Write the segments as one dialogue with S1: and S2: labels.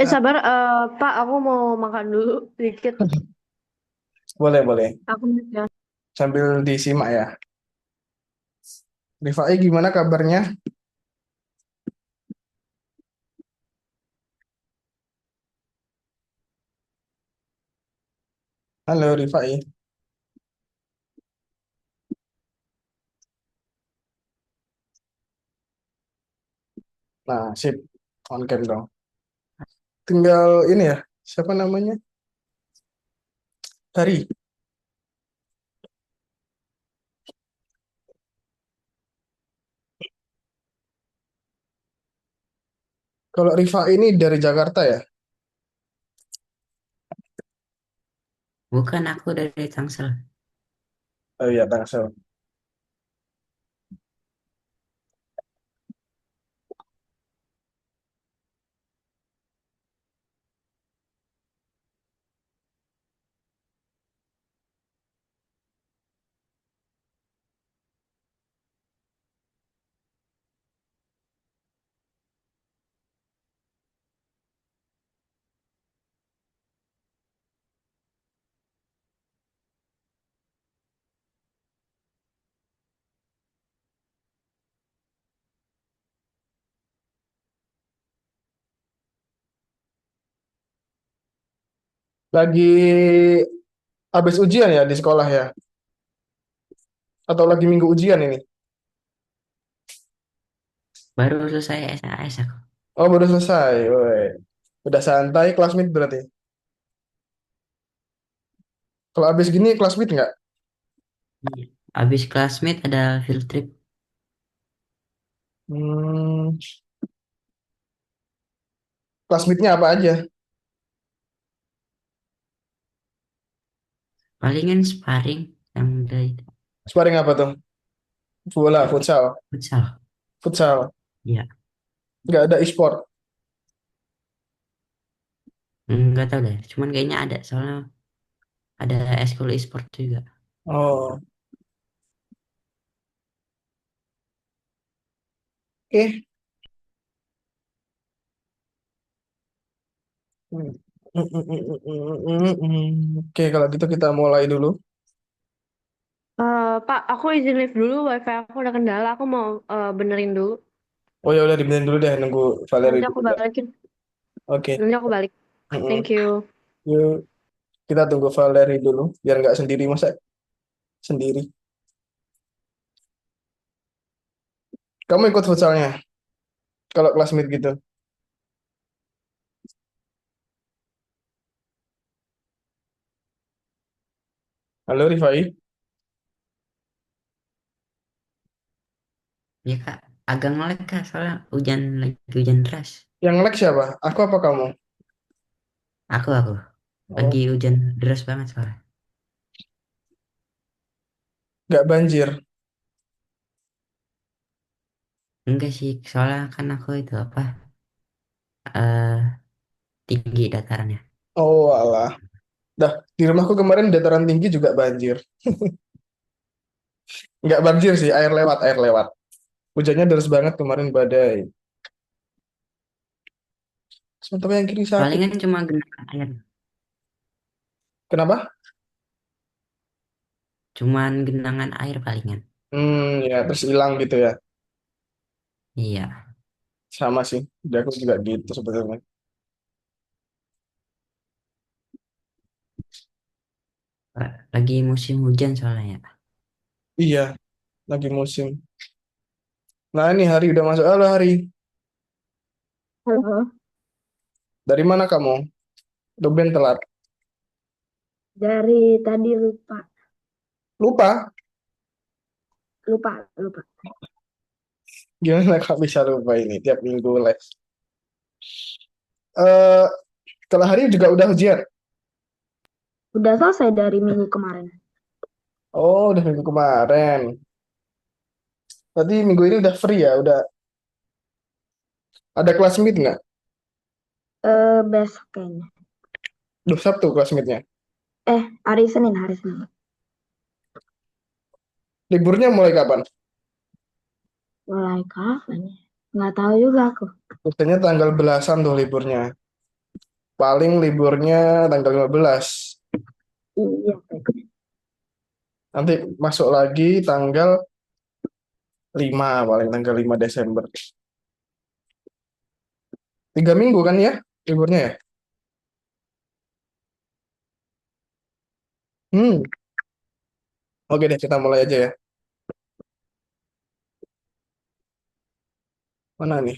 S1: Ah,
S2: Sabar, Pak, aku mau makan dulu sedikit.
S1: boleh, boleh.
S2: Aku ya.
S1: Sambil disimak ya. Rifai gimana kabarnya? Halo Rifai. Nah, sip. On cam dong. Tinggal ini ya. Siapa namanya? Hari. Kalau Rifai ini dari Jakarta ya?
S3: Bukan aku dari Tangsel.
S1: Oh iya, Tangsel. Lagi habis ujian ya di sekolah ya? Atau lagi minggu ujian ini?
S3: Baru selesai SAS aku.
S1: Oh, baru selesai. Woi. Udah santai classmate berarti. Kalau habis gini classmate nggak?
S3: Iya. Habis classmate ada field trip.
S1: Hmm, classmate-nya apa aja?
S3: Palingan sparring yang dari
S1: Sparring apa tuh? Bola, futsal.
S3: futsal.
S1: Futsal.
S3: Iya.
S1: Nggak ada e-sport.
S3: Nggak tahu deh. Cuman kayaknya ada soalnya ada eskul e-sport juga.
S1: Oh, oke. Hmm. Oke, kalau gitu kita mulai dulu.
S2: Pak, aku izin live dulu. WiFi aku udah kendala. Aku mau benerin dulu.
S1: Oh ya udah dibenerin dulu deh, nunggu Valeri
S2: Nanti aku
S1: dulu ya.
S2: balikin.
S1: Oke,
S2: Nanti aku balik.
S1: mm-mm.
S2: Thank you.
S1: Yuk kita tunggu Valeri dulu, biar nggak sendiri masa sendiri. Kamu ikut futsalnya kalau classmate gitu. Halo Rifai,
S3: Ya kak, agak ngelek kak soalnya hujan lagi hujan deras.
S1: yang lag siapa? Aku apa kamu?
S3: Aku lagi
S1: Oh,
S3: hujan deras banget soalnya.
S1: nggak banjir.
S3: Enggak sih, soalnya kan aku itu apa? eh Tinggi datarannya.
S1: Oh alah. Dah, di rumahku kemarin dataran tinggi juga banjir. Nggak banjir sih, air lewat, air lewat. Hujannya deras banget kemarin badai. Sementara yang kiri sakit.
S3: Palingan cuma genangan air.
S1: Kenapa?
S3: Cuman genangan air palingan.
S1: Ya terus hilang gitu ya.
S3: Iya.
S1: Sama sih, di aku juga gitu sebetulnya.
S3: Lagi musim hujan soalnya ya.
S1: Iya, lagi musim. Nah ini Hari udah masuk. Halo Hari,
S2: Halo.
S1: dari mana kamu? Tumben telat.
S2: Dari tadi lupa.
S1: Lupa?
S2: Lupa.
S1: Gimana kak bisa lupa ini tiap minggu les? Eh, kalau Hari juga udah ujian.
S2: Udah selesai dari minggu kemarin.
S1: Oh, udah minggu kemarin. Tadi minggu ini udah free ya? Udah ada kelas meet nggak?
S2: Besok kayaknya.
S1: Duh, Sabtu kelas meetnya.
S2: Hari Senin.
S1: Liburnya mulai kapan?
S2: Mulai kapan ya? Nggak tahu juga aku.
S1: Biasanya tanggal belasan tuh liburnya. paling liburnya tanggal 15.
S2: Iya.
S1: Nanti masuk lagi tanggal 5, paling tanggal 5 Desember. 3 minggu kan ya liburnya ya? Hmm, oke deh kita mulai aja ya. Mana nih?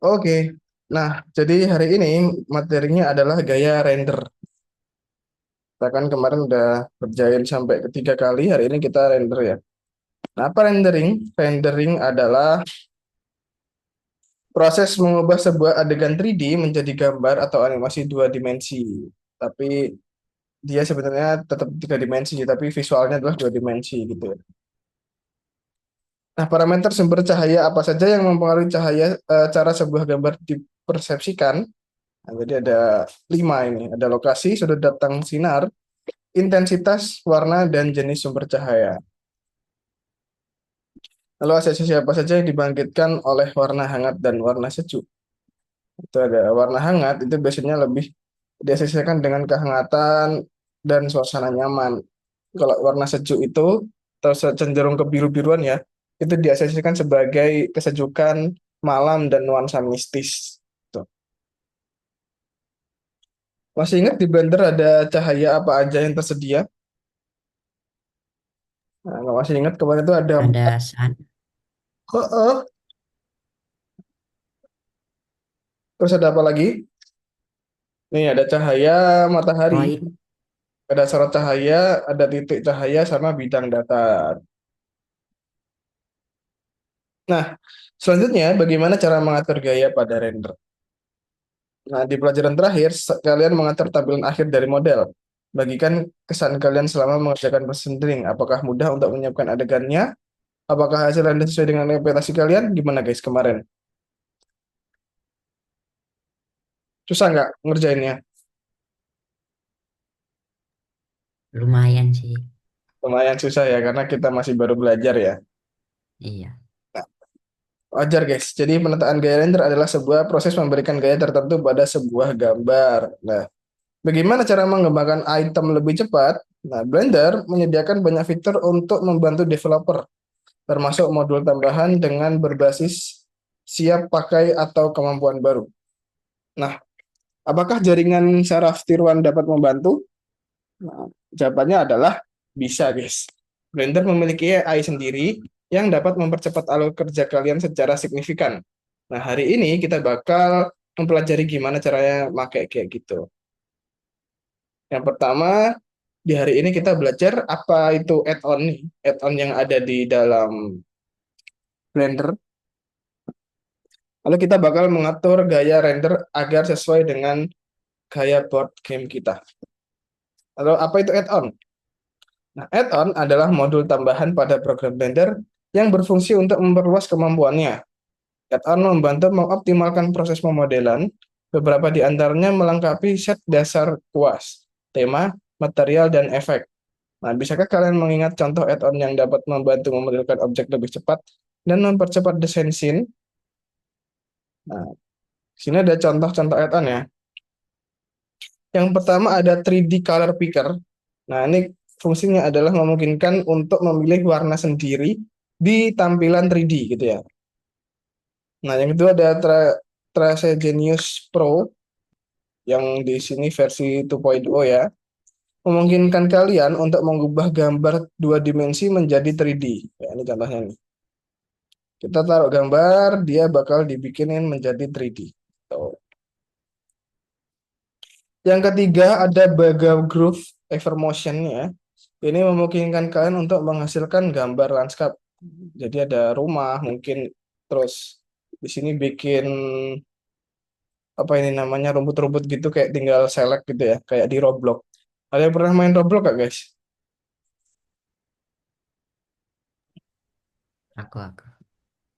S1: Oke. Nah, jadi hari ini materinya adalah gaya render. Kita kan kemarin udah kerjain sampai ketiga kali, hari ini kita render ya. Nah, apa rendering? Rendering adalah proses mengubah sebuah adegan 3D menjadi gambar atau animasi 2 dimensi. Tapi dia sebenarnya tetap 3 dimensi, tapi visualnya adalah 2 dimensi gitu ya. Nah, parameter sumber cahaya apa saja yang mempengaruhi cara sebuah gambar dipersepsikan? Nah, jadi ada 5 ini. Ada lokasi, sudut datang sinar, intensitas, warna, dan jenis sumber cahaya. Lalu asosiasi apa saja yang dibangkitkan oleh warna hangat dan warna sejuk? Itu ada warna hangat, itu biasanya lebih diasosiasikan dengan kehangatan dan suasana nyaman. Kalau warna sejuk itu, atau cenderung ke biru-biruan ya, itu diasosiasikan sebagai kesejukan malam dan nuansa mistis. Tuh. Masih ingat di Blender ada cahaya apa aja yang tersedia? Nah, kalau masih ingat kemarin itu ada
S3: Ada
S1: 4.
S3: sun,
S1: Heeh. Terus ada apa lagi? Nih ada cahaya matahari,
S3: point,
S1: ada sorot cahaya, ada titik cahaya sama bidang datar. Nah, selanjutnya bagaimana cara mengatur gaya pada render? Nah, di pelajaran terakhir, kalian mengatur tampilan akhir dari model. Bagikan kesan kalian selama mengerjakan proses rendering. Apakah mudah untuk menyiapkan adegannya? Apakah hasil render sesuai dengan ekspektasi kalian? Gimana guys kemarin? Susah nggak ngerjainnya?
S3: lumayan sih.
S1: Lumayan susah ya, karena kita masih baru belajar ya.
S3: Iya.
S1: Nah, wajar guys. Jadi penataan gaya render adalah sebuah proses memberikan gaya tertentu pada sebuah gambar. Nah, bagaimana cara mengembangkan item lebih cepat? Nah, Blender menyediakan banyak fitur untuk membantu developer, termasuk modul tambahan dengan berbasis siap pakai atau kemampuan baru. Nah, apakah jaringan saraf tiruan dapat membantu? Nah, jawabannya adalah bisa, guys. Blender memiliki AI sendiri yang dapat mempercepat alur kerja kalian secara signifikan. Nah, hari ini kita bakal mempelajari gimana caranya pakai kayak gitu. Yang pertama, di hari ini kita belajar apa itu add-on nih. Add-on yang ada di dalam Blender. Lalu kita bakal mengatur gaya render agar sesuai dengan gaya board game kita. Lalu apa itu add-on? Nah, add-on adalah modul tambahan pada program Blender yang berfungsi untuk memperluas kemampuannya. Add-on membantu mengoptimalkan proses pemodelan, beberapa di antaranya melengkapi set dasar kuas, tema, material, dan efek. Nah, bisakah kalian mengingat contoh add-on yang dapat membantu memodelkan objek lebih cepat dan mempercepat desain scene? Nah, sini ada contoh-contoh add-on ya. Yang pertama ada 3D Color Picker. Nah, ini fungsinya adalah memungkinkan untuk memilih warna sendiri di tampilan 3D gitu ya. Nah, yang kedua ada Trace Genius Pro yang di sini versi 2.0 ya. Memungkinkan kalian untuk mengubah gambar 2 dimensi menjadi 3D. Ya, ini contohnya nih. Kita taruh gambar, dia bakal dibikinin menjadi 3D. Tuh. Yang ketiga ada Baga Groove Evermotion ya. Ini memungkinkan kalian untuk menghasilkan gambar lanskap. Jadi ada rumah mungkin, terus di sini bikin apa ini namanya rumput-rumput gitu, kayak tinggal select gitu ya, kayak di Roblox. Ada yang pernah main Roblox gak guys?
S3: Aku.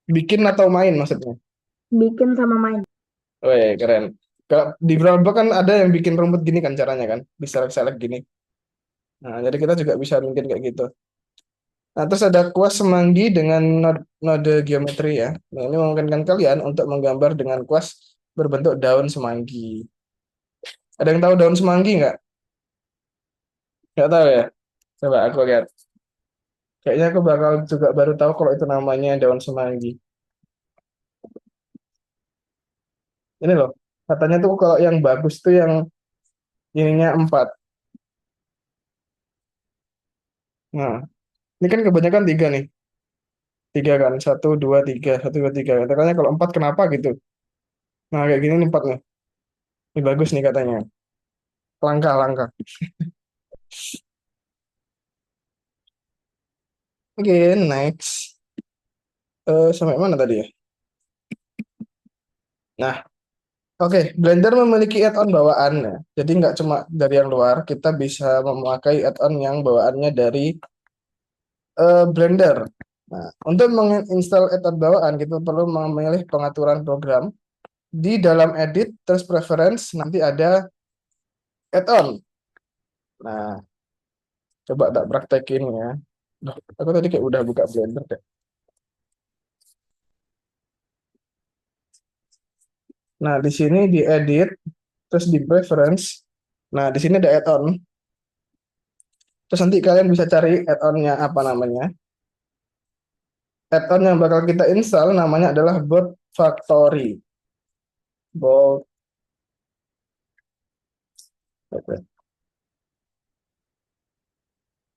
S1: Bikin atau main maksudnya?
S2: Bikin sama main.
S1: Weh, keren. Kalau di Roblox kan ada yang bikin rumput gini kan caranya kan, bisa select gini. Nah, jadi kita juga bisa bikin kayak gitu. Nah, terus ada kuas semanggi dengan node geometri ya. Nah, ini memungkinkan kalian untuk menggambar dengan kuas berbentuk daun semanggi. Ada yang tahu daun semanggi nggak? Nggak tahu ya? Coba aku lihat. Kayaknya aku bakal juga baru tahu kalau itu namanya daun semanggi. Ini loh, katanya tuh kalau yang bagus tuh yang ininya 4. Nah, ini kan kebanyakan 3 nih. 3 kan, satu, dua, tiga, satu, dua, tiga. Katanya kalau 4 kenapa gitu? Nah, kayak gini nih 4 nih. Ini bagus nih katanya. Langkah-langkah. Oke, next. Sampai mana tadi ya? Nah, oke, Blender memiliki add-on bawaannya. Jadi nggak cuma dari yang luar, kita bisa memakai add-on yang bawaannya dari Blender. Nah, untuk menginstal add-on bawaan, kita perlu memilih pengaturan program. Di dalam edit, terus preference, nanti ada add-on. Nah, coba tak praktekin ya. Duh, aku tadi kayak udah buka Blender deh. Nah, di sini di edit, terus di preference. Nah, di sini ada add-on. Terus nanti kalian bisa cari add-onnya apa namanya. Add-on yang bakal kita install namanya adalah Bolt Factory. Bolt. Oke.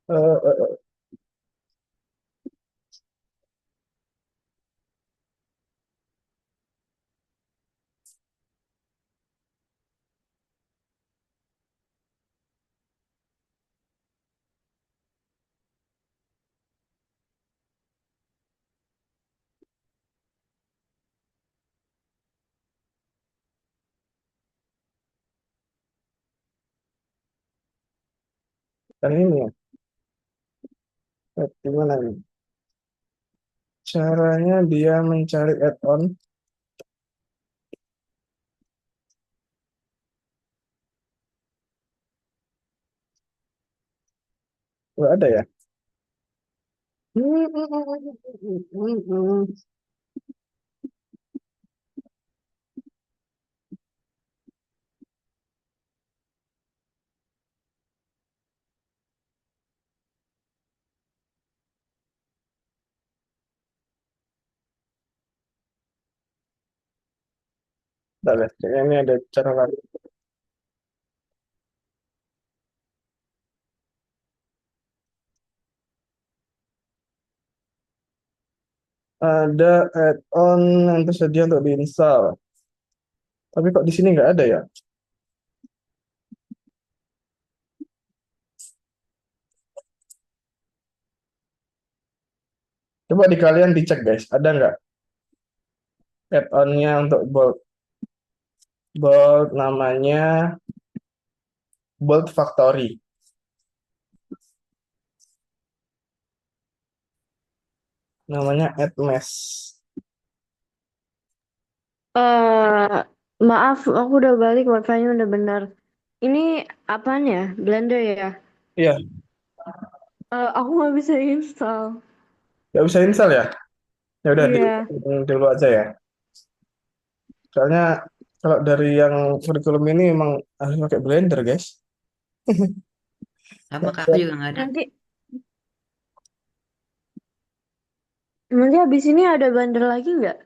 S1: Eh, eh, eh, kan ini ya. Gimana nih? Caranya dia mencari add-on. Nggak ada ya? Nggak ada. Kayaknya ini ada cara lain. Ada add-on yang tersedia untuk diinstal. Tapi kok di sini nggak ada ya? Coba di kalian dicek guys, ada nggak add-onnya untuk Bolt? Bolt namanya Bolt Factory. Namanya Add Mesh.
S2: Eh, maaf, aku udah balik, wifi-nya udah benar. Ini apaan ya? Blender ya?
S1: Iya,
S2: Aku nggak bisa install.
S1: nggak bisa install ya? Ya udah
S2: Iya.
S1: dulu aja ya. Soalnya kalau dari yang kurikulum ini emang harus pakai Blender guys.
S3: Sama kak, aku juga nggak ada.
S2: Nanti nanti habis ini ada Blender lagi nggak?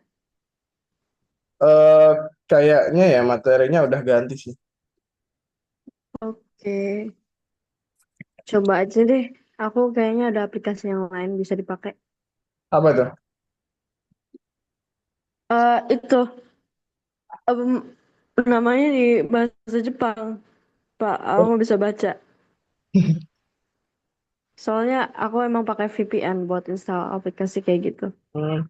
S1: eh Kayaknya ya materinya udah ganti sih.
S2: Oke, coba aja deh. Aku kayaknya ada aplikasi yang lain bisa dipakai.
S1: Apa tuh?
S2: Itu namanya di bahasa Jepang, Pak. Aku nggak bisa baca. Soalnya aku emang pakai VPN buat install aplikasi kayak gitu.
S1: Hmm.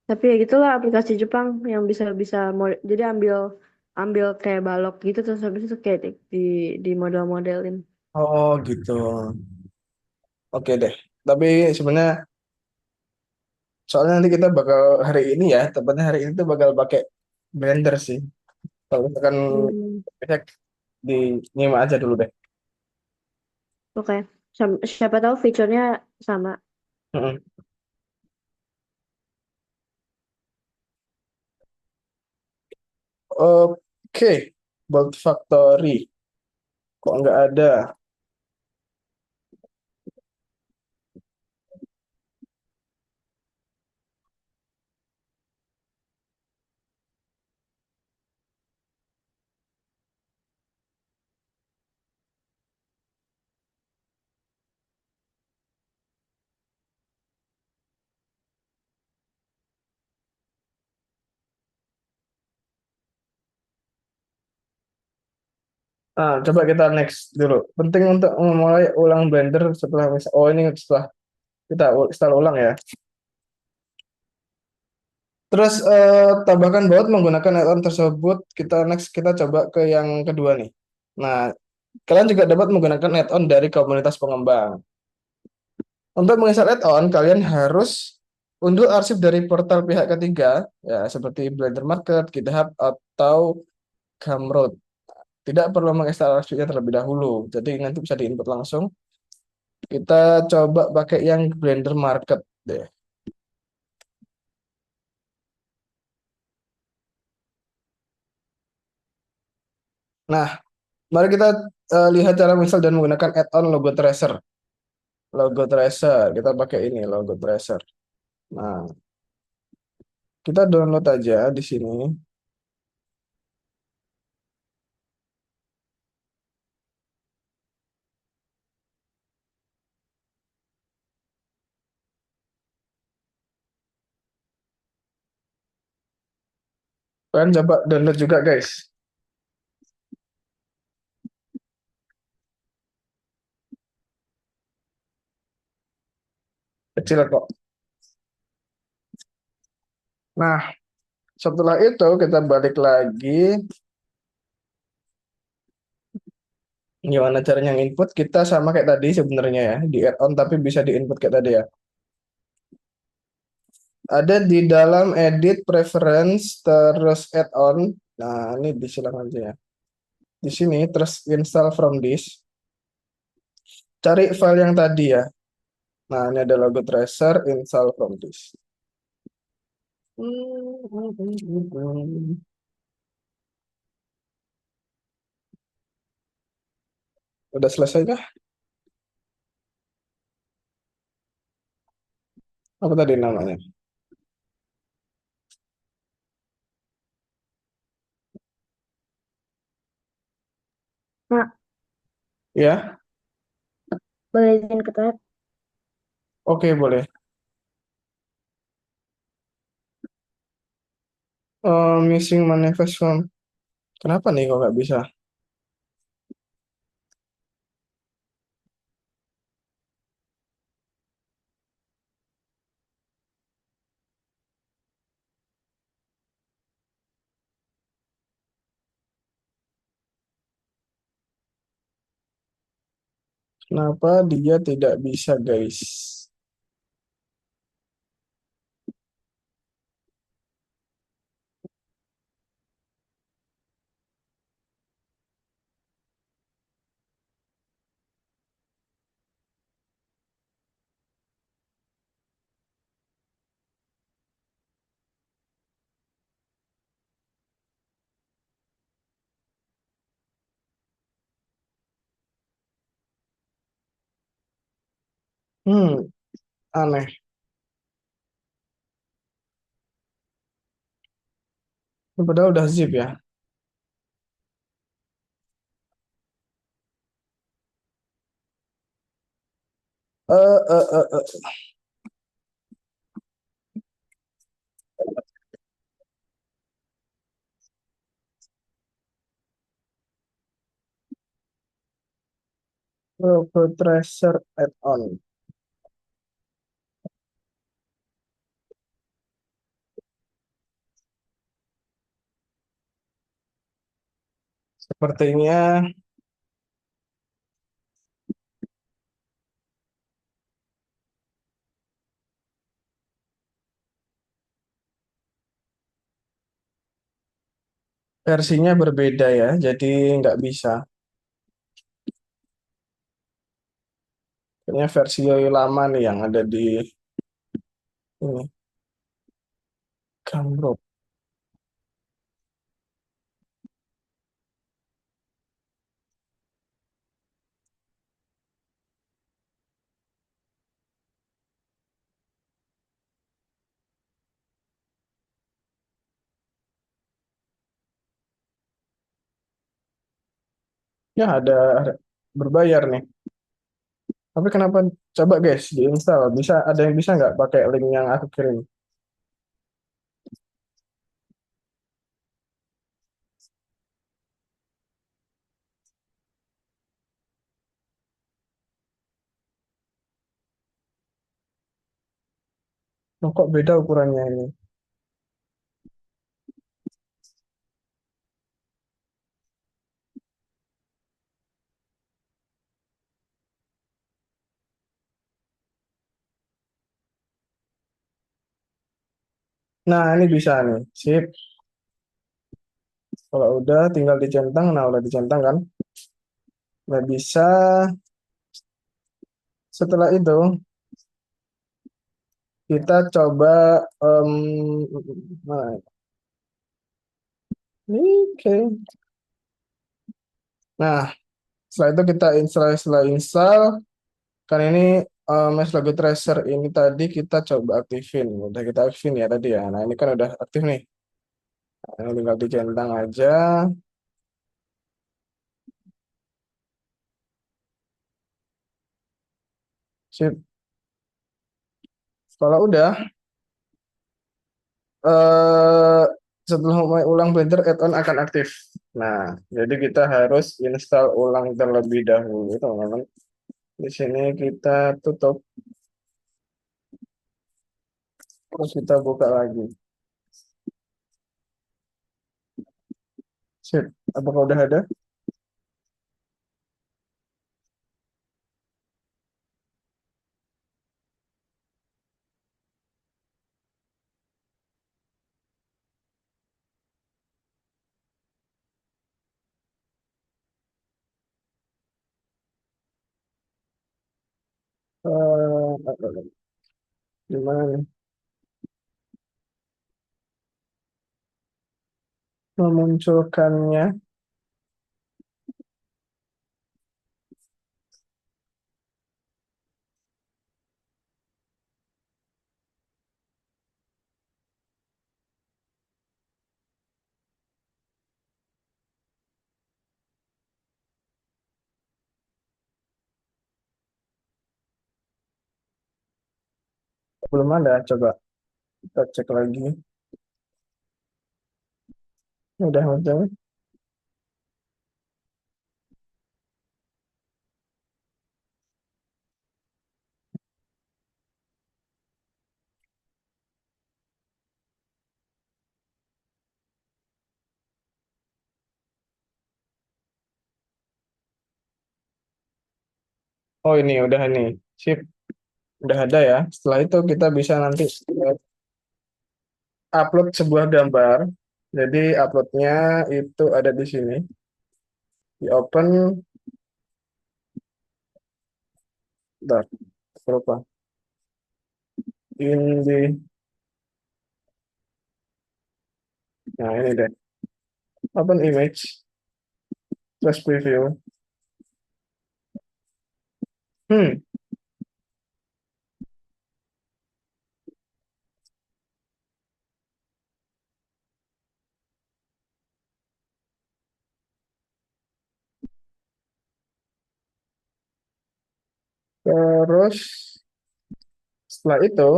S2: Tapi ya gitulah aplikasi Jepang yang bisa bisa jadi ambil ambil kayak balok gitu terus habis itu kayak di model-modelin.
S1: Oh gitu. Oke deh. Tapi sebenarnya soalnya nanti kita bakal hari ini ya, tepatnya hari ini tuh bakal pakai Blender sih. Kalau misalkan
S2: Hmm,
S1: bisa dinyimak aja dulu deh.
S2: oke. Siapa tahu fiturnya sama.
S1: Mm-mm. Oke, Bolt Factory. Kok nggak ada? Coba kita next dulu. Penting untuk memulai ulang Blender setelah oh ini setelah kita install ulang ya. Terus tambahkan baut menggunakan add-on tersebut. Kita coba ke yang kedua nih. Nah, kalian juga dapat menggunakan add-on dari komunitas pengembang. Untuk menginstal add-on, kalian harus unduh arsip dari portal pihak ketiga, ya seperti Blender Market, GitHub, atau Gumroad. Tidak perlu menginstal arsipnya terlebih dahulu, jadi nanti bisa diinput langsung. Kita coba pakai yang Blender Market deh. Nah, mari kita lihat cara menginstal dan menggunakan add-on Logo Tracer. Logo Tracer, kita pakai ini Logo Tracer. Nah, kita download aja di sini. Kalian coba download juga, guys. Kecil kok. Nah, setelah itu kita balik lagi. Gimana caranya input? Kita sama kayak tadi sebenarnya ya, di add-on tapi bisa di input kayak tadi ya. Ada di dalam edit preference terus add-on. Nah, ini disilang aja ya. Di sini terus install from disk. Cari file yang tadi ya. Nah, ini ada logo tracer install from disk. Udah selesai kah? Apa tadi namanya?
S2: Mak,
S1: Ya,
S2: boleh izin ke toilet?
S1: oke boleh. Missing manifest form. Kenapa nih kok nggak bisa? Kenapa dia tidak bisa, guys? Aneh. Ini padahal udah zip ya. Eh, eh, eh, eh. Logo tracer add-on. Sepertinya versinya berbeda ya, jadi nggak bisa. Kayaknya versi lama nih yang ada di Ini Gumroad. Ya ada berbayar nih. Tapi kenapa coba guys diinstal? Bisa ada yang bisa nggak pakai link yang aku kirim? Oh, kok beda ukurannya ini? Nah, ini bisa nih. Sip. Kalau udah tinggal dicentang, nah udah dicentang kan? Nah, bisa setelah itu kita coba nah, oke. Nah, setelah itu kita install, setelah install kan ini Mesh Logo Tracer ini tadi kita coba aktifin. Udah kita aktifin ya tadi ya. Nah, ini kan udah aktif nih. Nah, ini tinggal dicentang aja. Sip. Kalau udah eh setelah mulai ulang Blender add-on akan aktif. Nah, jadi kita harus install ulang terlebih dahulu, teman-teman. Di sini kita tutup, terus kita buka lagi. Sip. Apakah udah ada? Gimana nih? Memunculkannya. Belum ada, coba kita cek lagi. Udah muncul. Oh ini udah nih. Sip. Udah ada ya. Setelah itu kita bisa nanti upload sebuah gambar. Jadi uploadnya itu ada di sini. Di open, bentar, lupa. Di, nah ini deh. Open image, terus preview. Hmm, terus setelah itu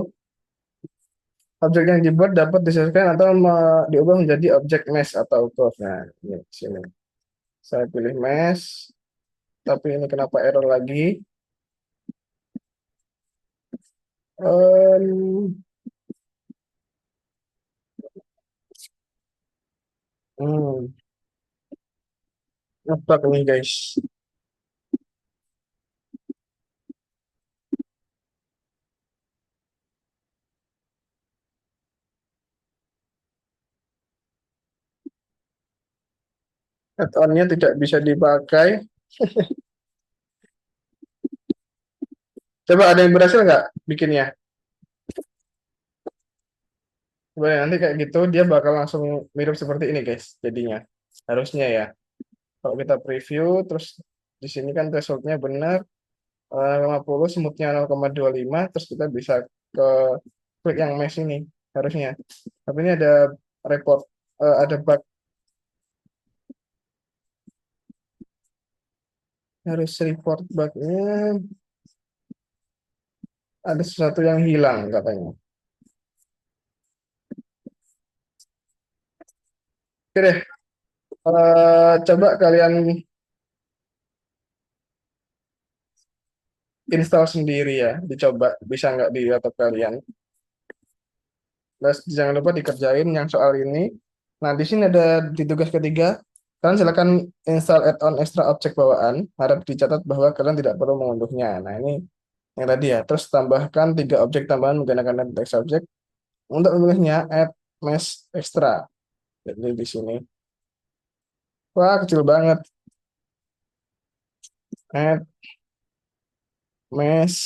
S1: objek yang dibuat dapat disesuaikan atau diubah menjadi objek mesh atau curve. Nah, ini sini. Saya pilih mesh, tapi ini kenapa error lagi? Em, hmm, ngebug nih guys. Add-on-nya tidak bisa dipakai. Coba ada yang berhasil nggak bikinnya? Coba ya, nanti kayak gitu dia bakal langsung mirip seperti ini guys jadinya. Harusnya ya. Kalau kita preview terus di sini kan thresholdnya benar 50 smoothnya 0,25 terus kita bisa ke klik yang mesh ini harusnya. Tapi ini ada report ada bug harus report bugnya ada sesuatu yang hilang katanya. Oke deh, coba kalian install sendiri ya, dicoba bisa nggak di laptop kalian. Terus jangan lupa dikerjain yang soal ini. Nah, di sini ada di tugas ketiga, kalian silakan install add-on extra objek bawaan. Harap dicatat bahwa kalian tidak perlu mengunduhnya. Nah, ini yang tadi ya. Terus tambahkan 3 objek tambahan menggunakan text objek. Untuk memilihnya, add mesh extra. Jadi di sini. Wah, kecil banget. Add mesh.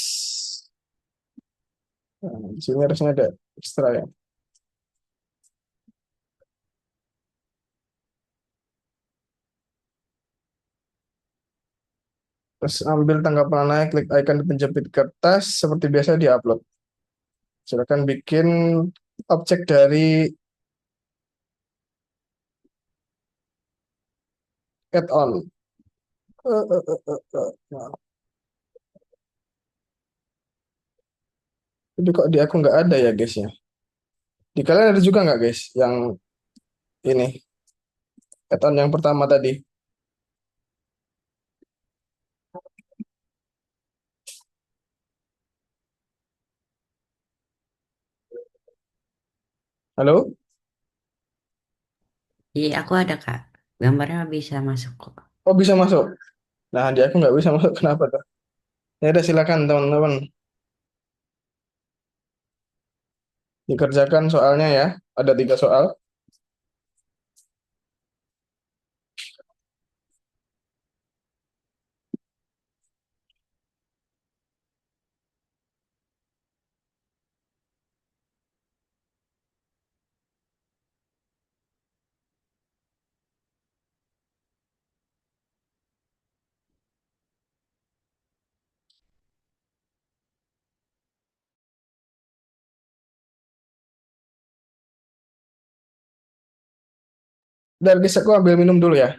S1: Nah, di sini harusnya ada extra ya. Terus ambil tanggal naik, klik icon penjepit kertas, seperti biasa di-upload. Silakan bikin objek dari add-on. Nah, tapi kok di aku nggak ada ya guys ya. Di kalian ada juga nggak guys yang ini add-on yang pertama tadi? Halo?
S3: Iya, aku ada Kak. Gambarnya bisa masuk kok.
S1: Oh bisa masuk. Nah di aku nggak bisa masuk. Kenapa tuh? Ya udah silakan teman-teman dikerjakan soalnya ya. Ada 3 soal. Dan guys aku ambil minum dulu ya.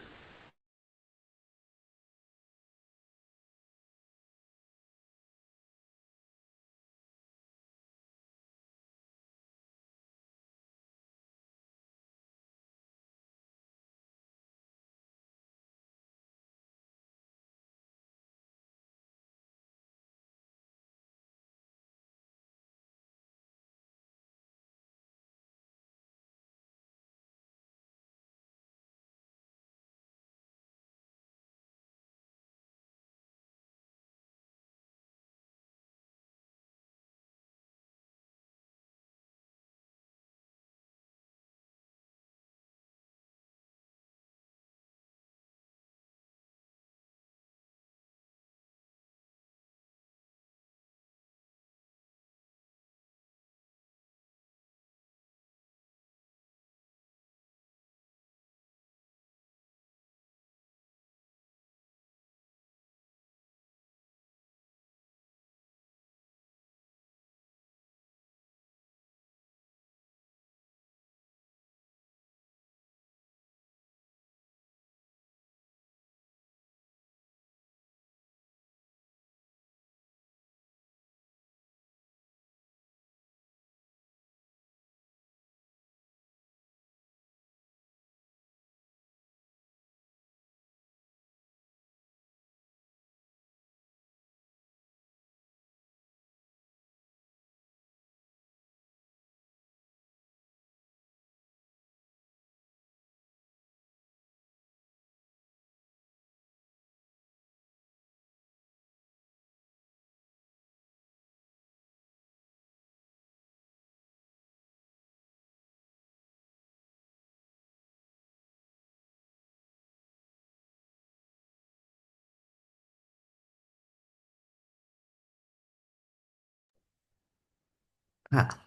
S3: Kak,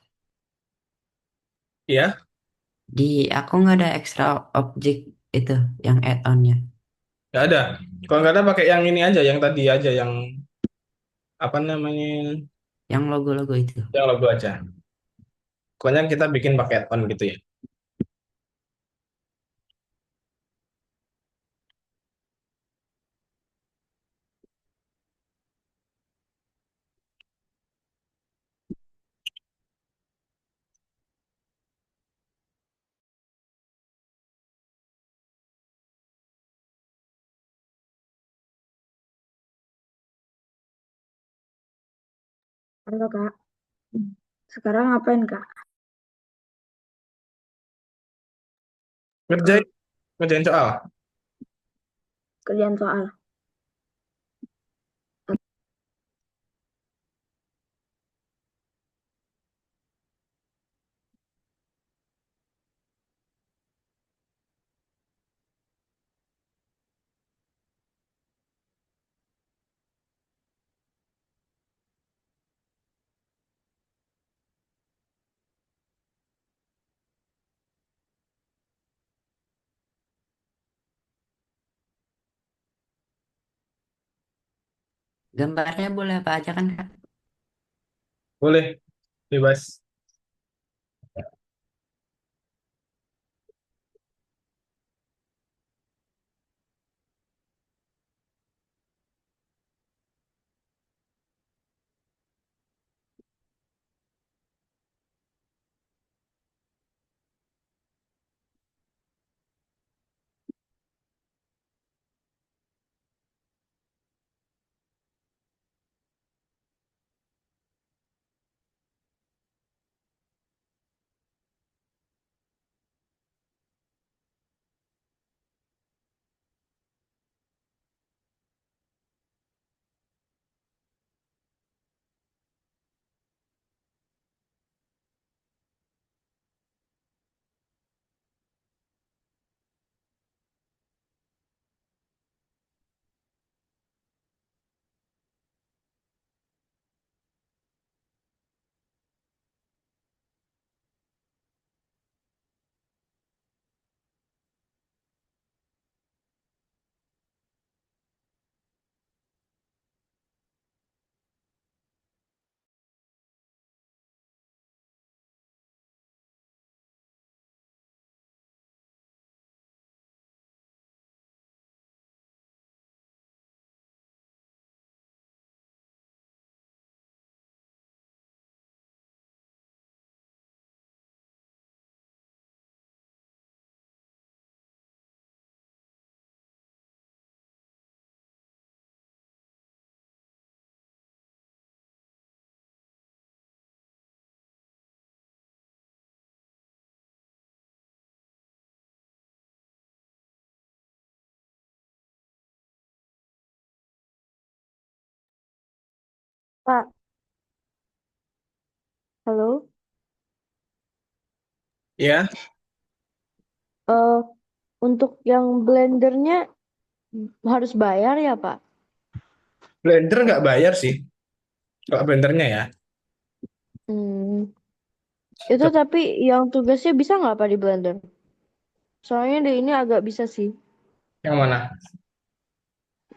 S1: Iya,
S3: Di aku nggak ada extra objek itu yang add-onnya,
S1: nggak ada. Kalau nggak ada pakai yang ini aja, yang tadi aja, yang apa namanya,
S3: yang logo-logo itu.
S1: yang logo aja. Pokoknya kita bikin pakai add-on gitu ya.
S4: Halo Kak, sekarang ngapain Kak?
S1: Ngerjain, ngerjain soal.
S4: Kerjaan soal.
S3: Gambarnya boleh apa aja kan Kak?
S1: Boleh, bebas.
S2: Pak, halo.
S1: Ya,
S2: Eh, untuk yang blendernya harus bayar ya, Pak?
S1: Blender nggak bayar sih. Kalau blendernya ya.
S2: Hmm, itu
S1: Tapi
S2: tapi yang tugasnya bisa nggak Pak di blender? Soalnya di ini agak bisa sih.
S1: yang mana?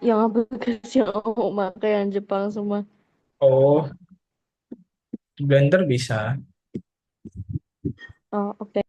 S2: Yang aplikasi yang aku pakai yang Jepang semua.
S1: Oh, Blender bisa.
S2: Oh, oke.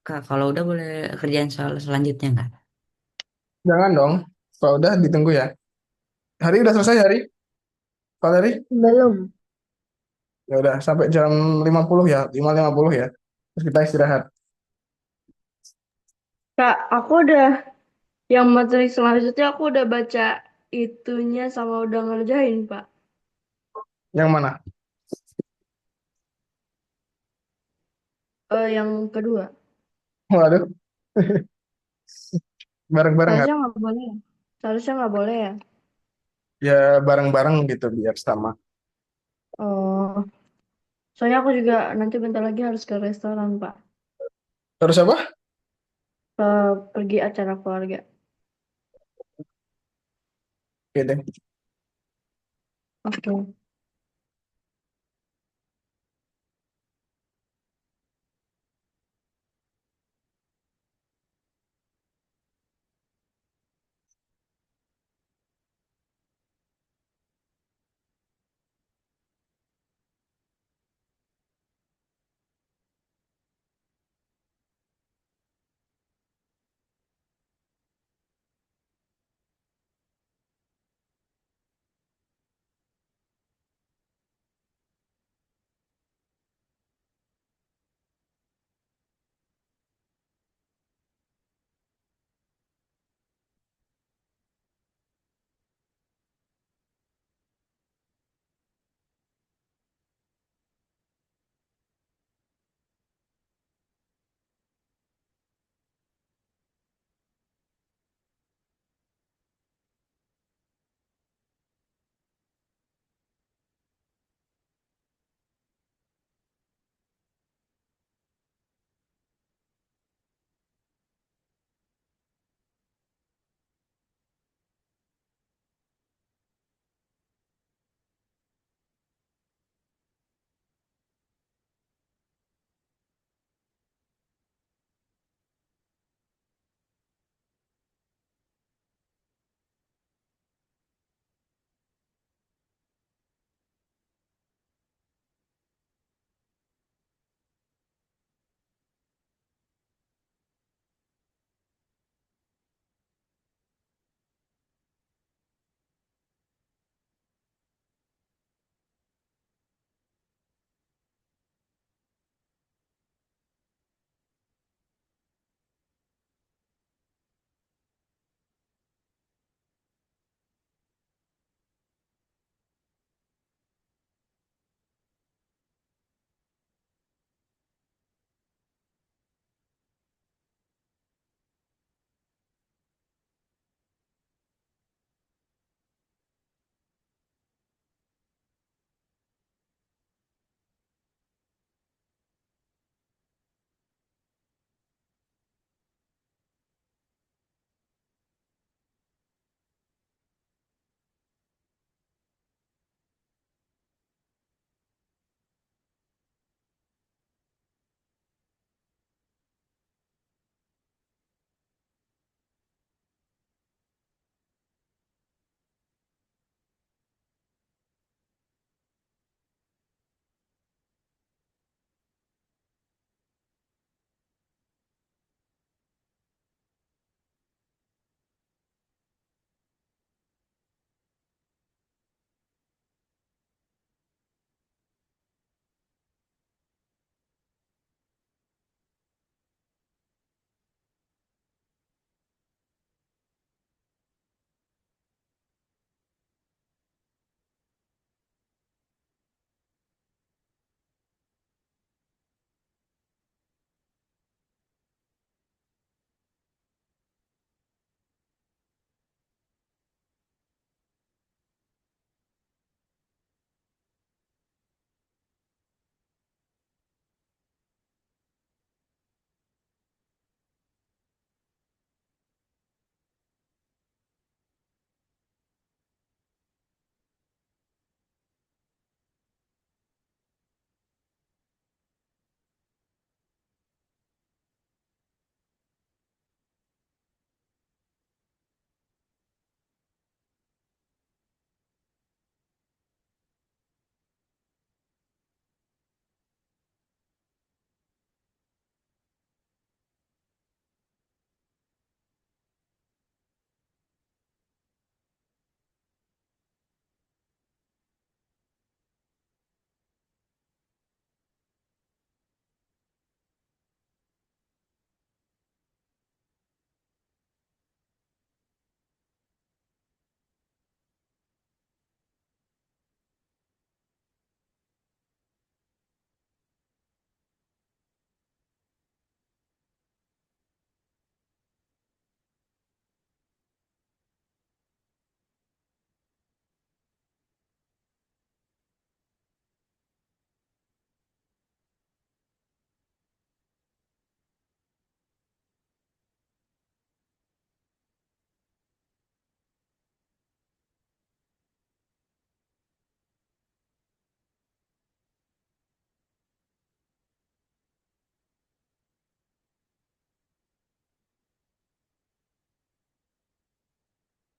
S3: Kak, kalau udah boleh kerjaan soal selanjutnya nggak?
S1: Jangan dong. Kalau udah ditunggu ya. Hari udah selesai hari? Kalau hari?
S4: Belum.
S1: Ya udah sampai jam 50 ya, 5.50 ya. Terus kita istirahat.
S2: Kak, aku udah yang materi selanjutnya aku udah baca itunya sama udah ngerjain, Pak.
S1: Yang mana?
S2: Yang kedua.
S1: Waduh, bareng-bareng nggak?
S2: Seharusnya nggak boleh ya? Seharusnya nggak boleh ya?
S1: Ya bareng-bareng gitu biar sama.
S2: Oh, soalnya aku juga nanti bentar lagi harus ke restoran, Pak.
S1: Terus apa?
S2: Pergi acara keluarga.
S1: Oke deh.
S2: Oke.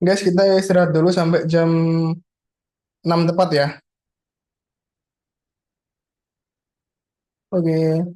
S1: Guys, kita istirahat dulu sampai jam 6 tepat ya. Oke.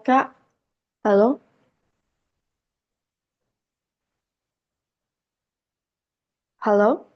S2: Kak, halo? Halo?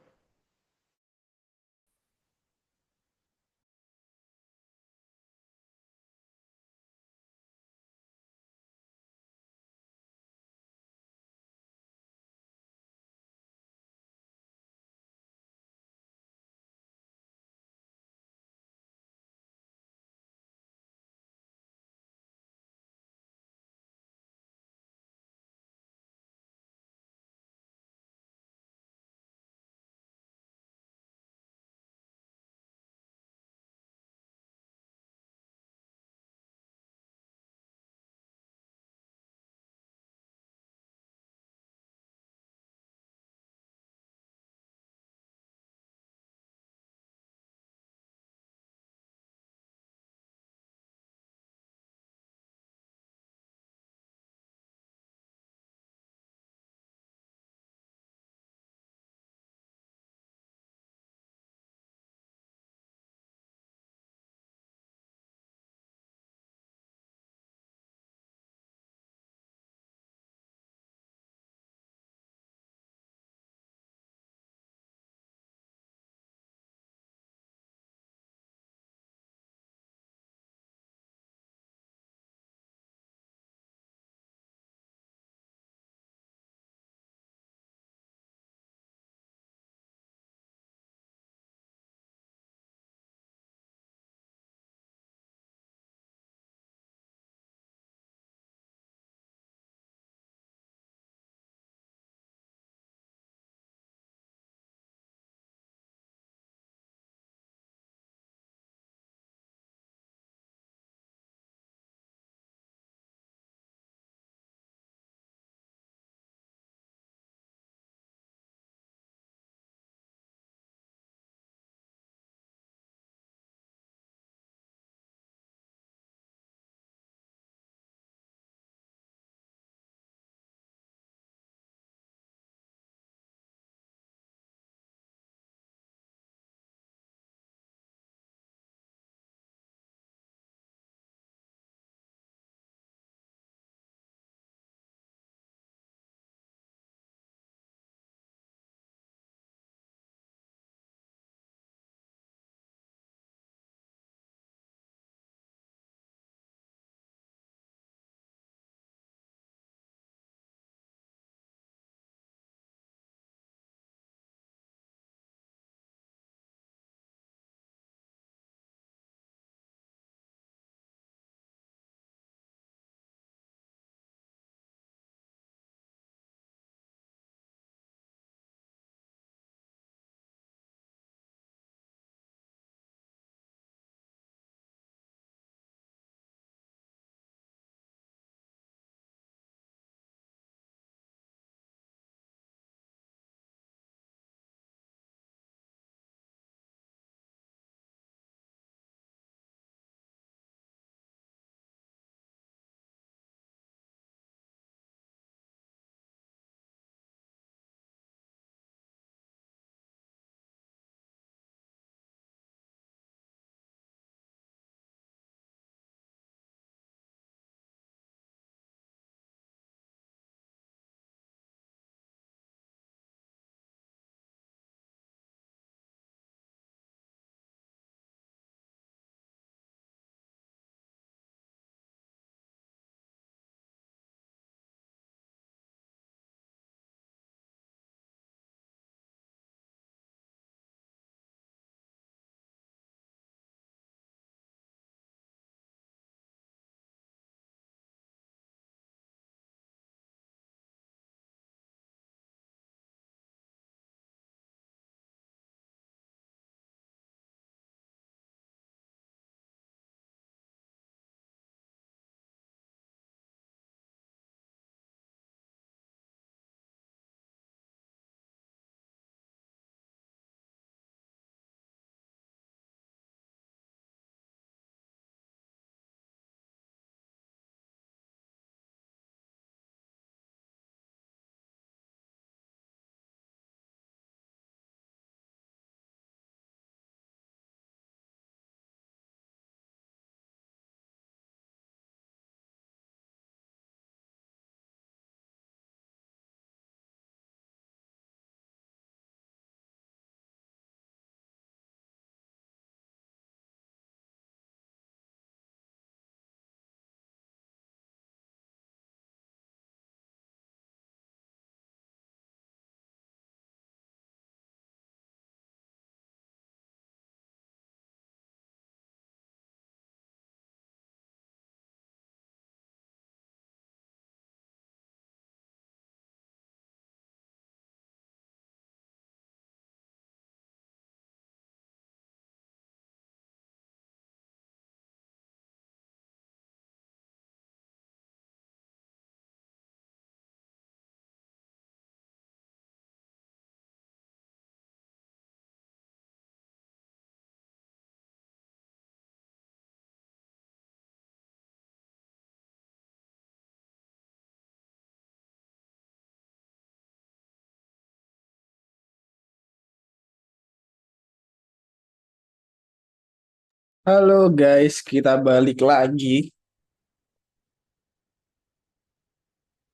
S1: Halo guys, kita balik lagi.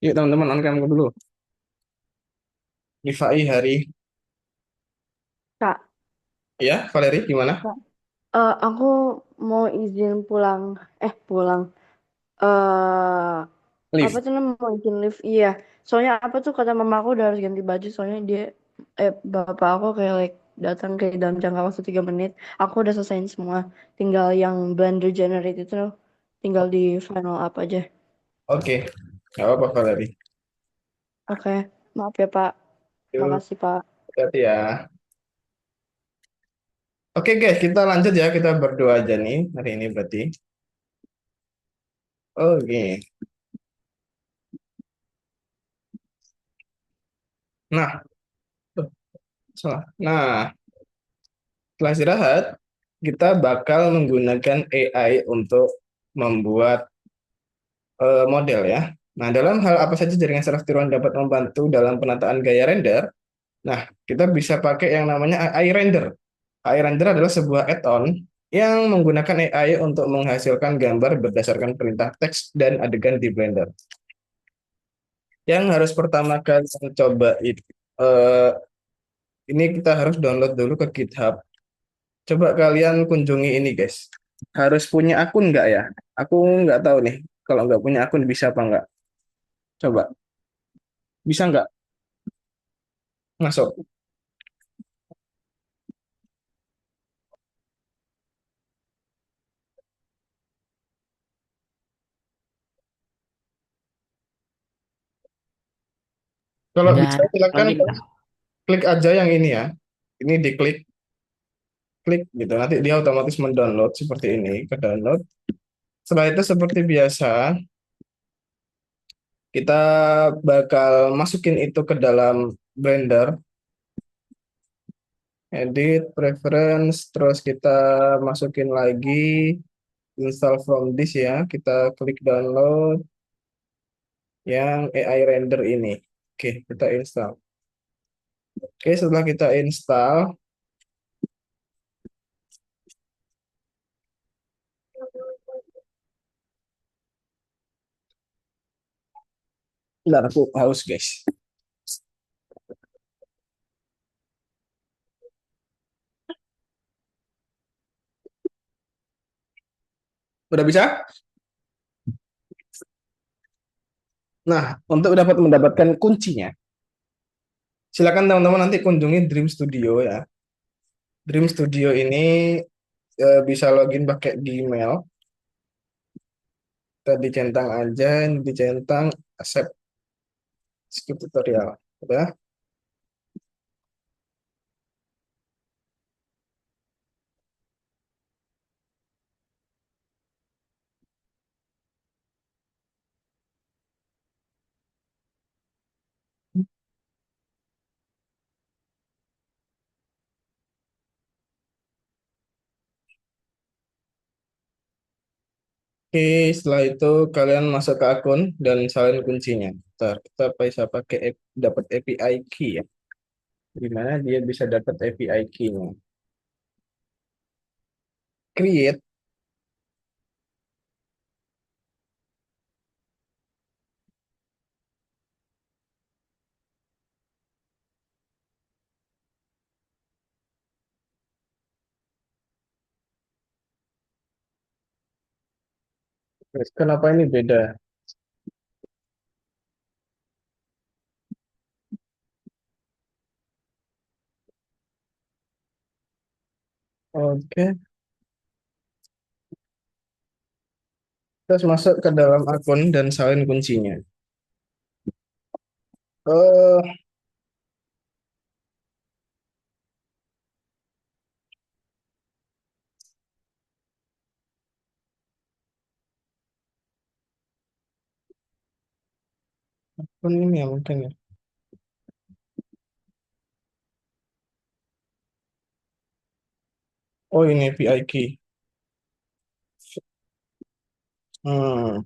S1: Yuk teman-teman, on cam dulu. Rifai Hari.
S2: Kak,
S1: Ya, Valeri gimana?
S2: Kak. Aku mau izin pulang. Pulang. Eh, apa
S1: Live.
S2: tuh namanya mau izin live? Iya. Soalnya apa tuh kata mama aku udah harus ganti baju. Soalnya bapak aku kayak datang kayak dalam jangka waktu 3 menit. Aku udah selesaiin semua. Tinggal yang Blender Generate itu tinggal di final up aja.
S1: Oke, nggak apa-apa Valeri.
S2: Oke. Maaf ya Pak.
S1: Yuk,
S2: Makasih Pak.
S1: hati ya. Oke guys, kita lanjut ya. Kita berdua aja nih hari ini berarti. Oke. Nah, tuh, salah. Nah, setelah istirahat, kita bakal menggunakan AI untuk membuat model ya. Nah, dalam hal apa saja jaringan saraf tiruan dapat membantu dalam penataan gaya render? Nah, kita bisa pakai yang namanya AI Render. AI Render adalah sebuah add-on yang menggunakan AI untuk menghasilkan gambar berdasarkan perintah teks dan adegan di Blender. Yang harus pertama kali saya coba itu, ini kita harus download dulu ke GitHub. Coba kalian kunjungi ini guys. Harus punya akun nggak ya? Aku nggak tahu nih. Kalau nggak punya akun bisa apa nggak? Coba. Bisa nggak masuk? Kalau
S3: Udah
S1: bisa silakan
S3: login Kak.
S1: klik aja yang ini ya. Ini diklik klik gitu. Nanti dia otomatis mendownload seperti ini, ke download. Setelah itu seperti biasa, kita bakal masukin itu ke dalam Blender, edit, preference, terus kita masukin lagi install from this ya. Kita klik download yang AI render ini. Oke, kita install. Oke, setelah kita install, bentar aku haus guys. Udah bisa? Nah, untuk dapat mendapatkan kuncinya, silakan teman-teman nanti kunjungi Dream Studio ya. Dream Studio ini bisa login pakai Gmail. Kita dicentang aja, ini dicentang accept skip tutorial. Udah. Oke, setelah itu kalian masuk ke akun dan salin kuncinya. Ntar kita bisa pakai dapat API key ya. Gimana dia bisa dapat API key-nya? Create. Terus kenapa ini beda? Oke, terus masuk ke dalam akun dan salin kuncinya. Eh, akun ini ya mungkin ya. Oh ini API key. Hmm,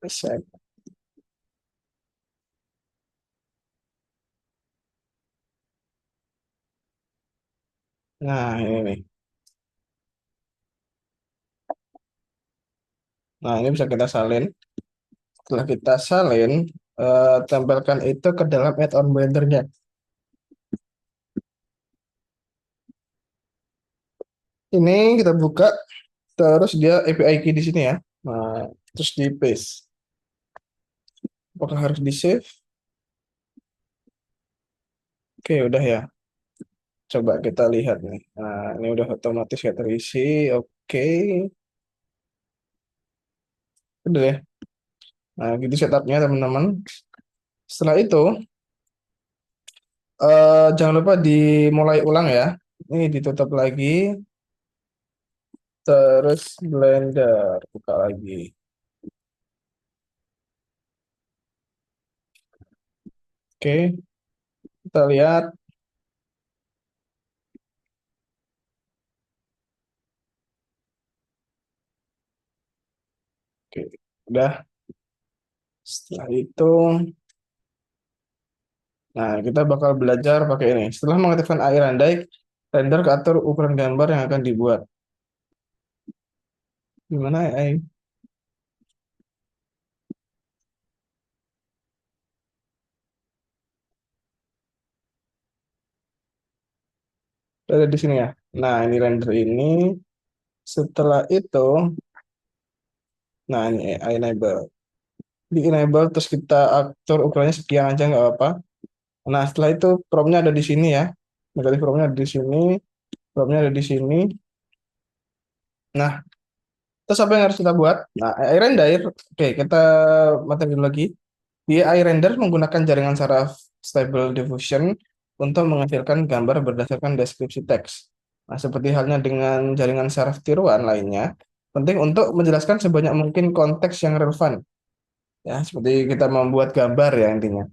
S1: accept. Nah, ini nih. Nah, ini bisa kita salin. Setelah kita salin, tempelkan itu ke dalam add-on Blendernya. Ini kita buka, terus dia API key di sini ya. Nah, terus di paste. Apakah harus di save? Oke, udah ya. Coba kita lihat nih. Nah, ini udah otomatis ya terisi. Oke, udah ya. Nah, gitu setupnya teman-teman. Setelah itu, jangan lupa dimulai ulang ya. Ini ditutup lagi, terus Blender buka lagi. Oke, kita lihat. Oke, udah. Setelah itu, nah kita bakal belajar pakai ini. Setelah mengaktifkan AI Render, render ke atur ukuran gambar yang akan dibuat. Gimana AI? Ada di sini ya. Nah, ini render ini. Setelah itu, nah ini AI enable. Di enable terus kita atur ukurannya sekian aja nggak apa-apa. Nah, setelah itu promnya ada di sini ya. Negatif promnya ada di sini, promnya ada di sini. Nah, terus apa yang harus kita buat? Nah, AI render, oke kita materi dulu lagi. Di AI render menggunakan jaringan saraf Stable Diffusion untuk menghasilkan gambar berdasarkan deskripsi teks. Nah, seperti halnya dengan jaringan saraf tiruan lainnya, penting untuk menjelaskan sebanyak mungkin konteks yang relevan. Ya, seperti kita membuat gambar ya intinya.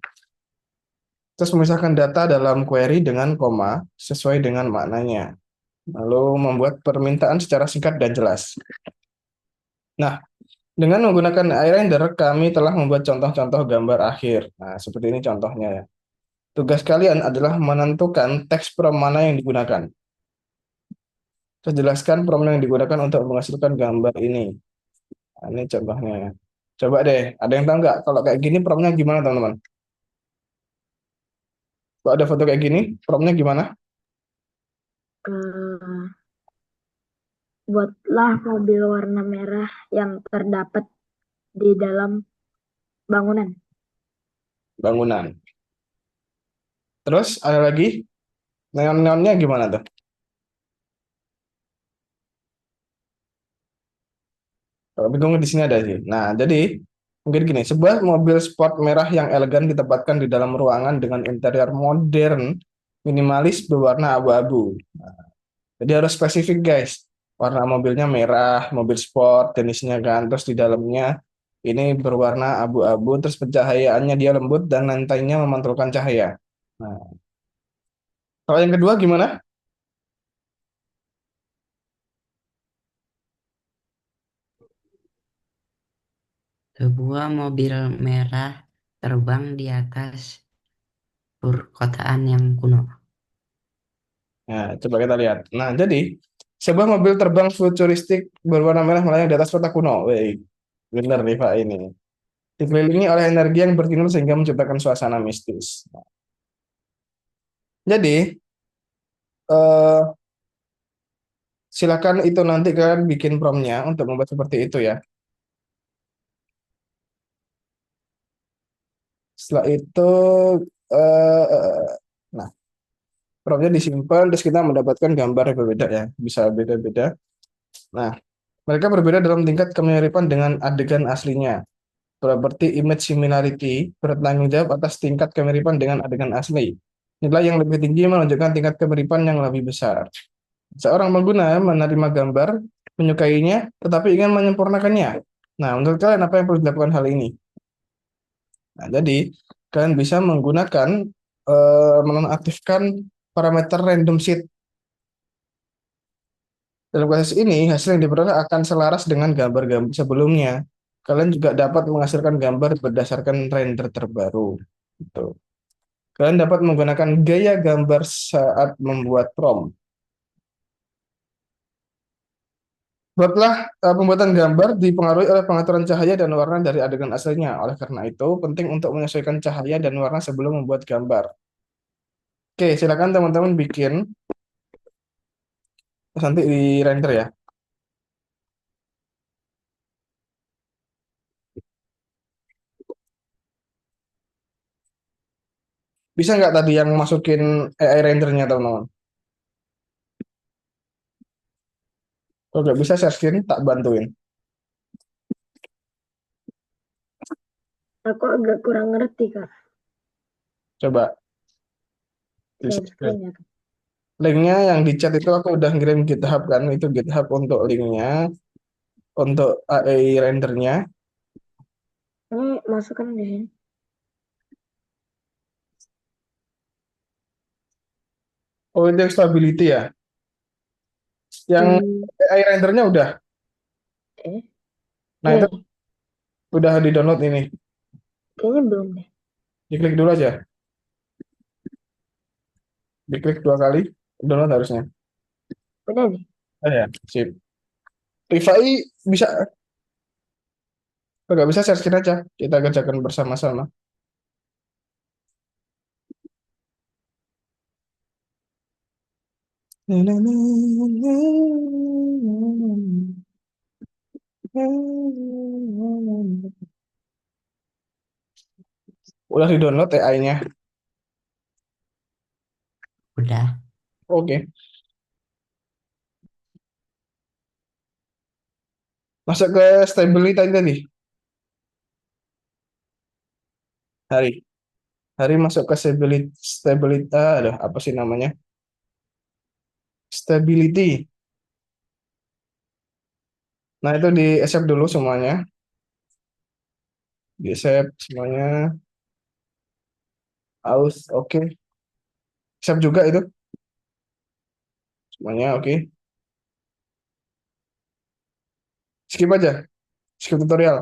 S1: Terus memisahkan data dalam query dengan koma sesuai dengan maknanya. Lalu membuat permintaan secara singkat dan jelas. Nah, dengan menggunakan iRender, kami telah membuat contoh-contoh gambar akhir. Nah, seperti ini contohnya ya. Tugas kalian adalah menentukan teks prompt mana yang digunakan. Terus jelaskan prompt yang digunakan untuk menghasilkan gambar ini. Nah, ini contohnya ya. Coba deh, ada yang tahu nggak kalau kayak gini promptnya gimana teman-teman? Kalau ada foto kayak gini, promptnya gimana?
S4: Eh, buatlah mobil warna merah yang terdapat di dalam bangunan.
S1: Bangunan. Terus ada lagi, neon-neonnya gimana tuh? Kalau bingung di sini ada sih. Nah, jadi mungkin gini, sebuah mobil sport merah yang elegan ditempatkan di dalam ruangan dengan interior modern, minimalis berwarna abu-abu. Jadi harus spesifik guys. Warna mobilnya merah, mobil sport, jenisnya kan. Terus di dalamnya ini berwarna abu-abu, terus pencahayaannya dia lembut dan lantainya memantulkan cahaya. Nah, kalau yang kedua gimana?
S3: Sebuah mobil merah terbang di atas perkotaan yang kuno.
S1: Nah, coba kita lihat. Nah, jadi sebuah mobil terbang futuristik berwarna merah melayang di atas kota kuno. Wih, bener nih Pak ini. Dikelilingi oleh energi yang berkinar sehingga menciptakan suasana mistis. Jadi, eh, silakan itu nanti kalian bikin promptnya untuk membuat seperti itu ya. Setelah itu, nah, promptnya disimpan, terus kita mendapatkan gambar yang berbeda ya. Bisa beda-beda. Nah, mereka berbeda dalam tingkat kemiripan dengan adegan aslinya. Properti image similarity bertanggung jawab atas tingkat kemiripan dengan adegan asli. Nilai yang lebih tinggi menunjukkan tingkat kemiripan yang lebih besar. Seorang pengguna menerima gambar, menyukainya, tetapi ingin menyempurnakannya. Nah, menurut kalian apa yang perlu dilakukan hal ini? Nah, jadi kalian bisa menggunakan menonaktifkan parameter random seed. Dalam kasus ini, hasil yang diperoleh akan selaras dengan gambar-gambar sebelumnya. Kalian juga dapat menghasilkan gambar berdasarkan render terbaru. Gitu. Kalian dapat menggunakan gaya gambar saat membuat prompt. Buatlah pembuatan gambar dipengaruhi oleh pengaturan cahaya dan warna dari adegan aslinya. Oleh karena itu, penting untuk menyesuaikan cahaya dan warna sebelum membuat gambar. Oke, silakan teman-teman bikin, terus nanti di render ya. Bisa nggak tadi yang masukin AI rendernya, teman-teman? Kalau nggak bisa share screen, tak bantuin.
S4: Aku agak kurang ngerti, Kak.
S1: Coba di
S4: Share
S1: share screen.
S4: screen ya, Kak.
S1: Linknya yang di chat itu aku udah ngirim GitHub kan, itu GitHub untuk linknya, untuk AI rendernya.
S4: Ini masukkan di sini.
S1: Oh, itu yang stability ya. Yang
S4: Hmm,
S1: AI rendernya udah.
S4: eh,
S1: Nah, itu
S4: nih,
S1: udah di-download ini.
S4: kayaknya belum deh.
S1: Diklik dulu aja. Diklik 2 kali, download harusnya.
S4: Udah nih.
S1: Oh ya, sip. Rifai bisa, kalau nggak bisa share screen aja. Kita kerjakan bersama-sama. Udah di-download AI-nya.
S3: Udah.
S1: Oke. Masuk ke stability tadi. Hari. Hari masuk ke stability. Stability. Aduh, apa sih namanya? Stability. Nah, itu di accept dulu semuanya. Di accept semuanya. Aus, oke. Accept juga itu. Semuanya oke. Skip aja. Skip tutorial.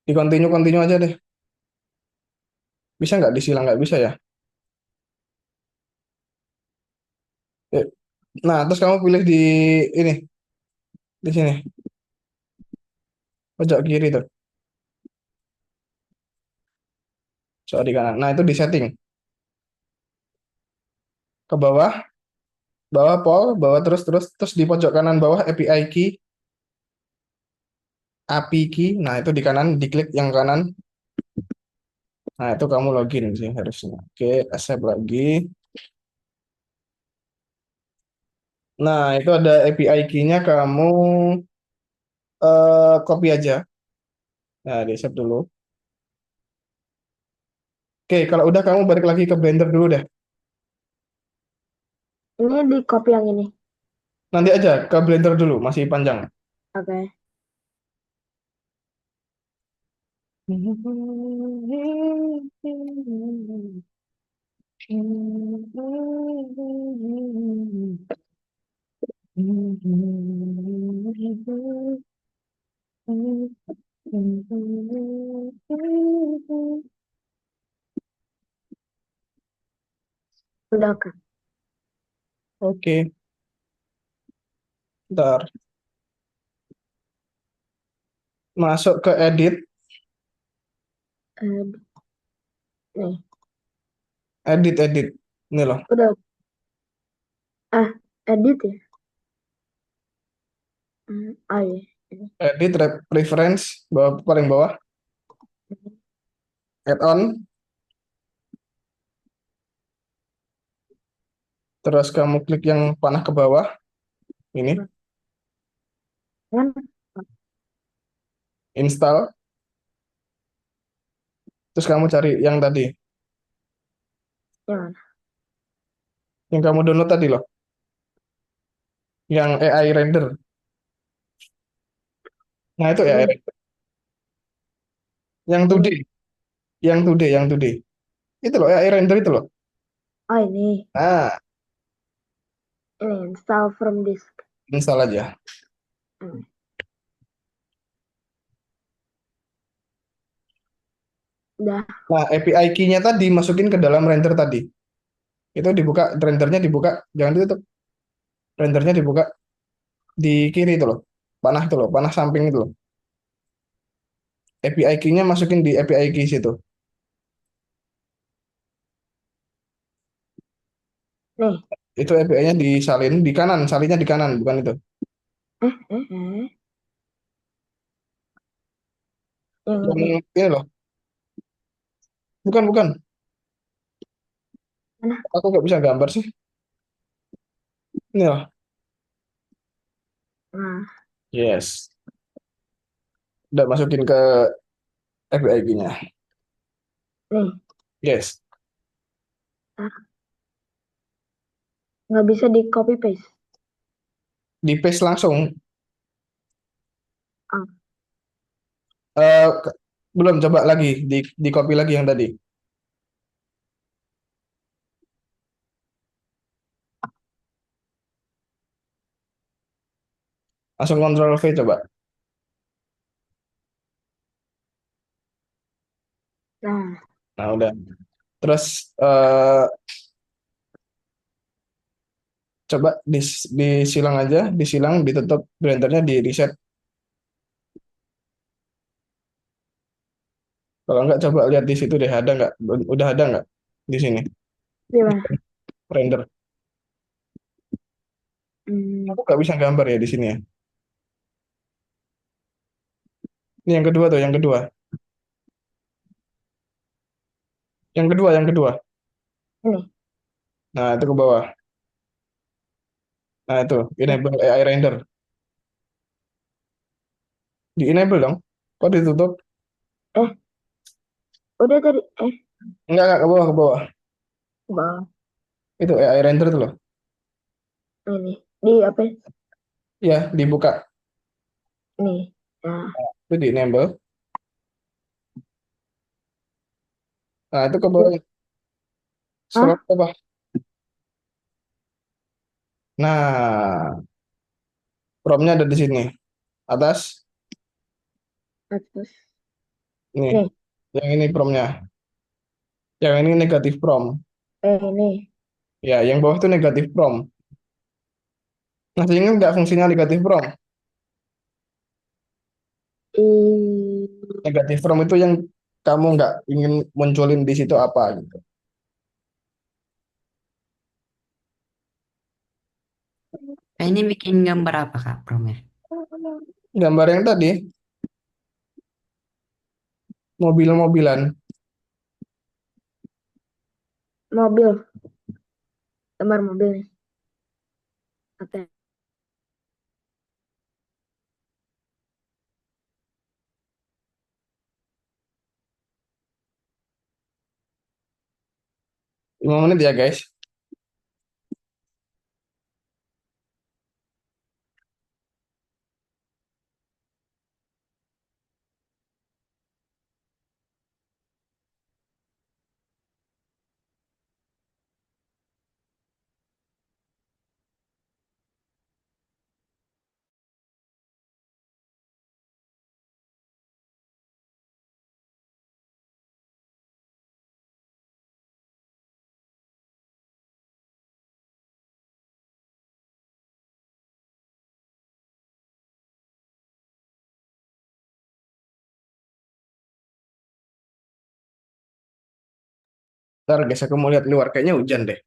S1: Di continue, continue aja deh. Bisa nggak disilang? Nggak bisa ya? Eh, Nah, terus kamu pilih di ini. Di sini. Pojok kiri tuh. Soal di kanan. Nah, itu di setting. Ke bawah. Bawah pol. Bawah terus di pojok kanan bawah API key. API key. Nah, itu di kanan. Diklik yang kanan. Nah, itu kamu login sih harusnya. Oke, accept lagi. Nah, itu ada API key-nya, kamu copy aja. Nah, di accept dulu. Oke, kalau udah kamu balik lagi ke Blender dulu deh.
S4: Ini di copy yang ini.
S1: Nanti aja ke Blender dulu, masih panjang.
S4: Oke. Udah, Kak.
S1: Oke, ntar masuk ke edit,
S4: Eh, nih.
S1: edit. Ini loh,
S4: Udah. Ah, edit ya. Ah, iya. Ini.
S1: edit preference, bawah, paling bawah, add-on, terus kamu klik yang panah ke bawah, ini,
S4: Kan?
S1: install, terus kamu cari yang tadi,
S4: Yang mana?
S1: yang kamu download tadi loh, yang AI render. Nah, itu AI
S4: Ini.
S1: render. Yang 2D,
S4: Ini.
S1: yang 2D. Itu loh, AI render itu loh.
S4: Oh, ini.
S1: Nah,
S4: Ini install from disk.
S1: install aja.
S4: Hmm. Udah.
S1: Nah, API key-nya tadi masukin ke dalam render tadi. Itu dibuka, rendernya dibuka, jangan ditutup. Rendernya dibuka di kiri itu loh. Panah itu loh, panah samping itu loh. API key-nya masukin di API key situ.
S4: Nih,
S1: Itu API-nya disalin di kanan, salinnya di kanan, bukan itu.
S4: eh, eh, eh. Yang
S1: Yang
S4: mana?
S1: ini loh, bukan, bukan.
S4: Mana?
S1: Aku nggak bisa gambar sih. Ini loh,
S4: Nah,
S1: yes. Udah masukin ke API key-nya.
S4: nih,
S1: Yes.
S4: ah, nggak bisa di copy paste.
S1: Di paste langsung.
S4: Ah,
S1: Eh, belum, coba lagi, di copy lagi yang tadi. Langsung Ctrl V coba.
S4: nah,
S1: Nah, udah. Terus eh, coba disilang aja, disilang, ditutup blendernya, di reset. Kalau nggak coba lihat di situ deh, ada nggak? Udah ada nggak di sini?
S4: gimana?
S1: Render.
S4: Hmm,
S1: Aku nggak bisa gambar ya di sini ya. Ini yang kedua tuh, yang kedua. Yang kedua, yang kedua.
S4: ini,
S1: Nah, itu ke bawah. Nah, itu
S4: nih,
S1: enable AI render. Di enable dong. Kok ditutup?
S4: eh, udah tadi,
S1: Enggak, ke bawah, ke bawah.
S4: bawah,
S1: Itu AI render tuh loh.
S4: ini, di apa?
S1: Ya, dibuka.
S4: Nih, nah,
S1: Itu di enable. Nah, itu ke bawah.
S4: terus,
S1: Scroll
S4: ah,
S1: ke bawah. Nah, promnya ada di sini. Atas.
S4: terus,
S1: Nih,
S4: nih,
S1: yang ini promnya. Yang ini negatif prom.
S4: ini,
S1: Ya, yang bawah itu negatif prom. Masih ingat nggak fungsinya negatif prom?
S4: i,
S1: Negatif prom itu yang kamu nggak ingin munculin di situ apa gitu.
S3: Ini bikin gambar apa Kak promnya?
S1: Gambar yang tadi, mobil-mobilan.
S4: mobil, gambar mobil nih. Oke.
S1: 5 menit ya guys. Ntar guys, aku mau lihat luar. Kayaknya hujan deh.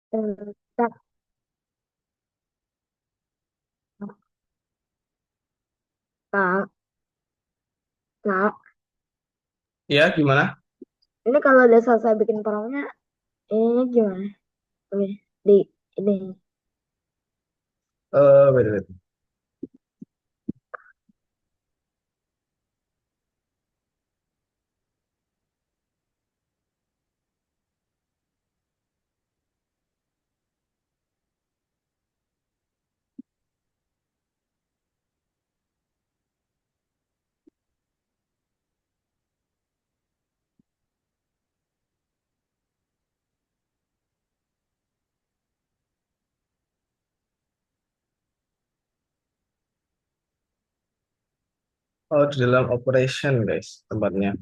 S4: Kak, kak, kak,
S1: Ya, gimana?
S4: ini kalau udah selesai bikin promnya, ini gimana? Oke, di ini.
S1: Wait, wait. Oh, di dalam operation, guys, tempatnya.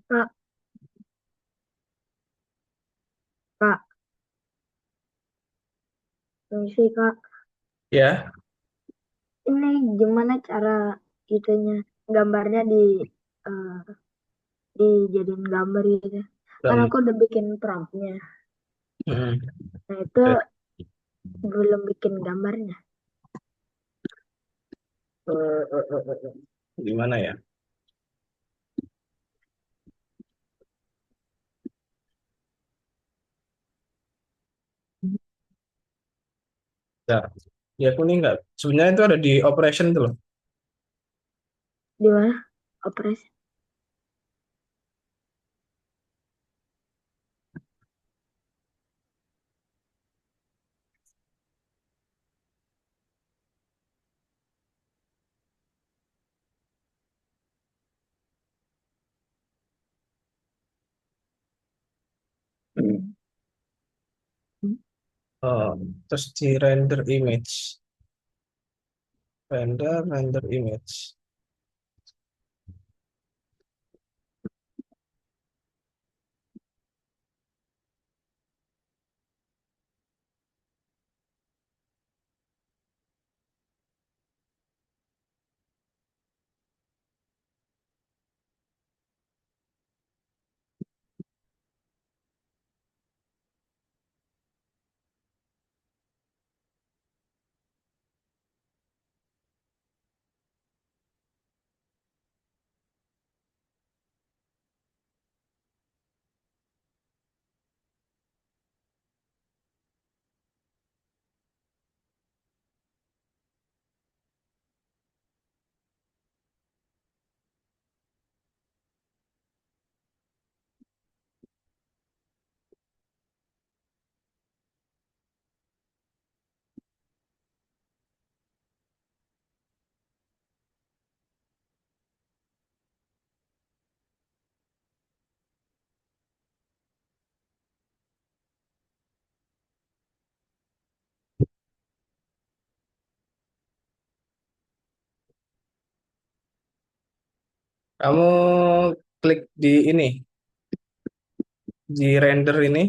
S4: Kak, kak, permisi kak.
S1: Ya,
S4: Ini gimana cara itunya gambarnya eh, dijadiin gambar gitu? Kan
S1: dan
S4: aku udah bikin promptnya.
S1: hmm,
S4: Nah itu belum bikin gambarnya.
S1: gimana ya? Ya, ya aku nih nggak. Sebenarnya itu ada di operation tuh loh.
S4: Di mana? Operasi.
S1: Oh, terus di render image, render image. Kamu klik di ini, di render ini,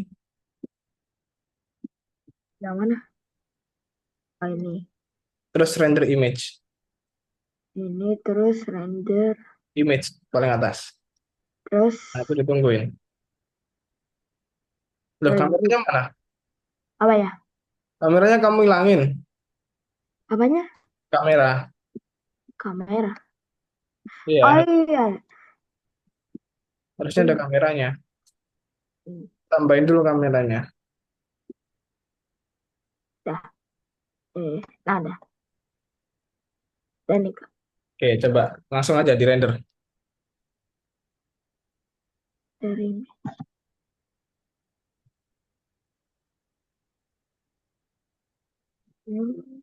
S4: Yang mana? Oh, ini.
S1: terus render image,
S4: Ini terus render.
S1: image paling atas.
S4: Terus
S1: Nah, itu ditungguin. Loh,
S4: render.
S1: kameranya mana?
S4: Apa ya?
S1: Kameranya kamu hilangin,
S4: Apanya?
S1: kamera.
S4: Kamera. Oh
S1: Iya,
S4: iya.
S1: harusnya ada
S4: Ini.
S1: kameranya.
S4: Ini.
S1: Tambahin dulu kameranya.
S4: Dah. Nah, dah. Dan nih, Kak.
S1: Oke, coba langsung aja di render.
S4: Dari ini. Hmm.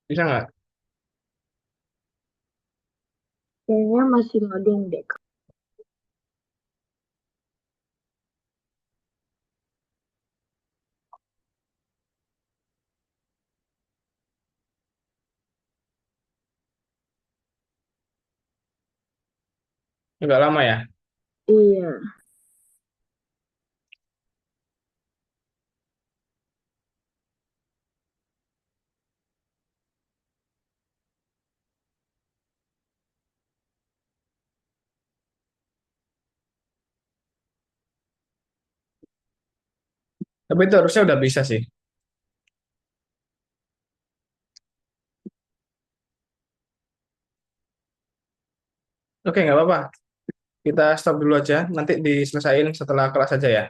S1: Bisa nggak?
S4: Kayaknya masih loading deh, Kak.
S1: Agak lama ya.
S4: Iya.
S1: Tapi itu harusnya udah bisa sih. Oke, nggak apa-apa. Kita stop dulu aja. Nanti diselesain setelah kelas aja ya.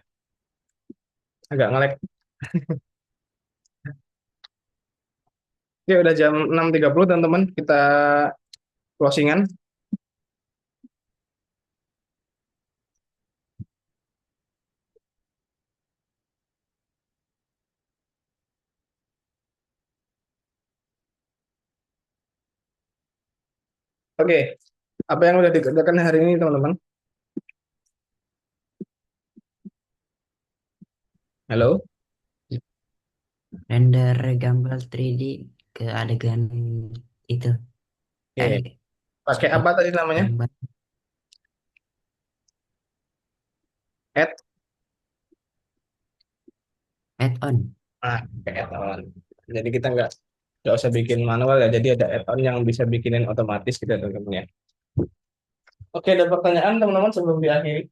S1: Agak nge-lag. Oke, udah jam 6.30 teman-teman. Kita closingan. Oke, apa yang udah dikerjakan hari ini teman-teman? Halo?
S3: Render gambar 3D ke adegan itu.
S1: Oke,
S3: Eh,
S1: pakai apa tadi namanya?
S3: gambar
S1: Add.
S3: add-on.
S1: Pakai add-on. Jadi kita nggak usah bikin manual ya. Jadi ada add-on yang bisa bikinin otomatis gitu teman-teman ya. Oke, ada pertanyaan teman-teman sebelum diakhiri?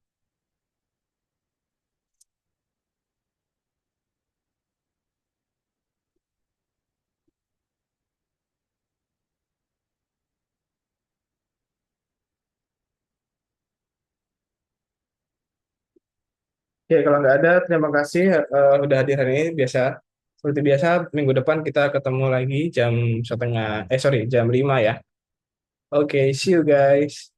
S1: Oke, kalau nggak ada, terima kasih udah hadir hari ini. Seperti biasa, minggu depan kita ketemu lagi jam setengah, sorry, jam 5 ya. Oke, see you guys.